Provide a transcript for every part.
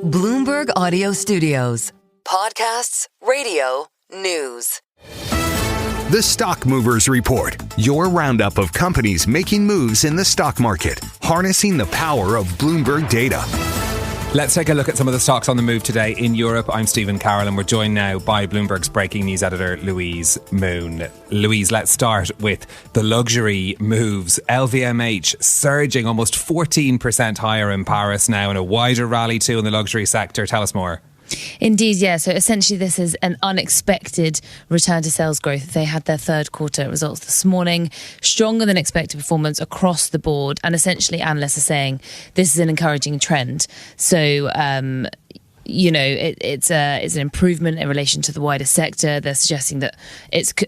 Bloomberg Audio Studios. Podcasts, radio, news. The Stock Movers Report, your roundup of companies making moves in the stock market, harnessing the power of Bloomberg data. Let's take a look at some of the stocks on the move today in Europe. I'm Stephen Carroll and we're joined now by Bloomberg's breaking news editor, Louise Moon. Louise, let's start with the luxury moves. LVMH surging almost 14% higher in Paris now, and a wider rally too in the luxury sector. Tell us more. Indeed, yeah. So essentially this is an unexpected return to sales growth. They had their third quarter results this morning, stronger than expected performance across the board. And essentially analysts are saying this is an encouraging trend. So, it's an improvement in relation to the wider sector. They're suggesting that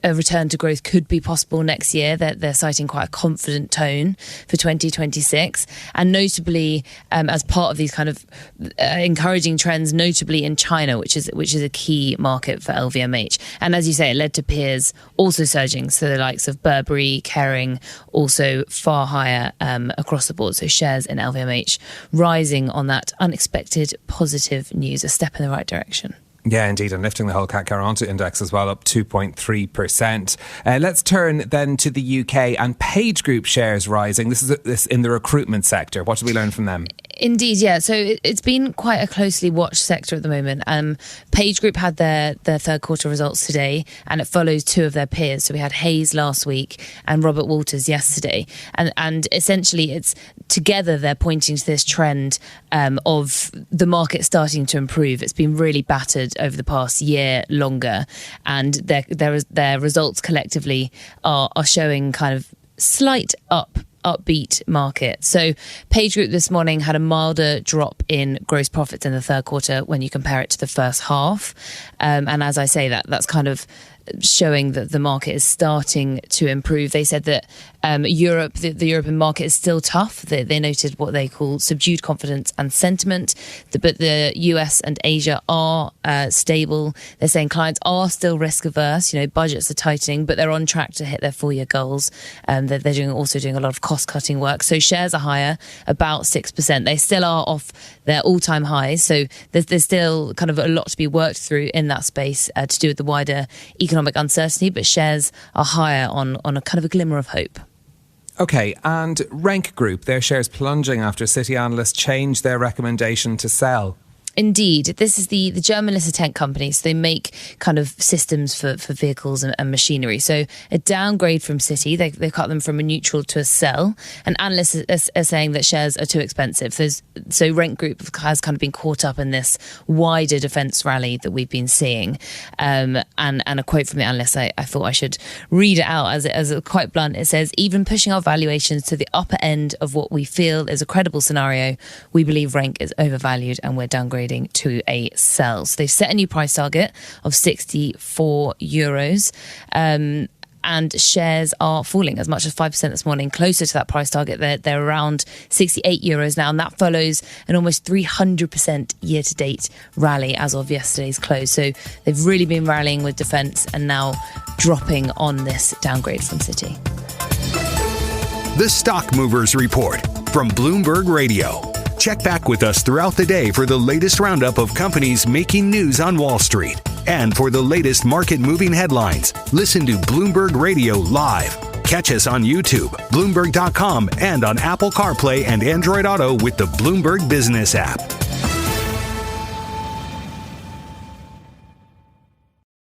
a return to growth could be possible next year. They're citing quite a confident tone for 2026. And notably, as part of these kind of encouraging trends, notably in China, which is a key market for LVMH. And as you say, it led to peers also surging. So the likes of Burberry, Kering, also far higher across the board. So shares in LVMH rising on that unexpected positive news. A step in the right direction. Yeah, indeed, and lifting the whole CAC 40 index as well, up 2.3%. Let's turn then to the UK and PageGroup shares rising. This is in the recruitment sector. What did we learn from them? Indeed, yeah. So it's been quite a closely watched sector at the moment. PageGroup had their third quarter results today, and it follows two of their peers. So we had Hayes last week and Robert Walters yesterday. And essentially, it's together they're pointing to this trend of the market starting to improve. It's been really battered over the past year longer, and their results collectively are showing kind of slight upbeat market. So PageGroup this morning had a milder drop in gross profits in the third quarter when you compare it to the first half. And as I say, that's kind of showing that the market is starting to improve. They said that Europe, the European market is still tough. They noted what they call subdued confidence and sentiment, but the US and Asia are stable. They're saying clients are still risk averse. Budgets are tightening, but they're on track to hit their full year goals. They're also doing a lot of cost cutting work. So shares are higher, about 6%. They still are off their all time highs. So there's still kind of a lot to be worked through in that space to do with the wider economic uncertainty, but shares are higher on a kind of a glimmer of hope. Okay, and RENK Group, their shares plunging after Citi analysts changed their recommendation to sell. Indeed. This is the German listed tech company. So they make kind of systems for vehicles and machinery. So a downgrade from Citi. They cut them from a neutral to a sell. And analysts are saying that shares are too expensive. So RENK Group has kind of been caught up in this wider defence rally that we've been seeing. And a quote from the analyst, I thought I should read it out as quite blunt. It says, even pushing our valuations to the upper end of what we feel is a credible scenario, we believe RENK is overvalued and we're downgrading to a sell. So they've set a new price target of €64. And shares are falling as much as 5% this morning, closer to that price target. They're around €68 now, and that follows an almost 300% year-to-date rally as of yesterday's close. So they've really been rallying with defence and now dropping on this downgrade from Citi. The Stock Movers Report from Bloomberg Radio. Check back with us throughout the day for the latest roundup of companies making news on Wall Street. And for the latest market-moving headlines, listen to Bloomberg Radio live. Catch us on YouTube, Bloomberg.com, and on Apple CarPlay and Android Auto with the Bloomberg Business app.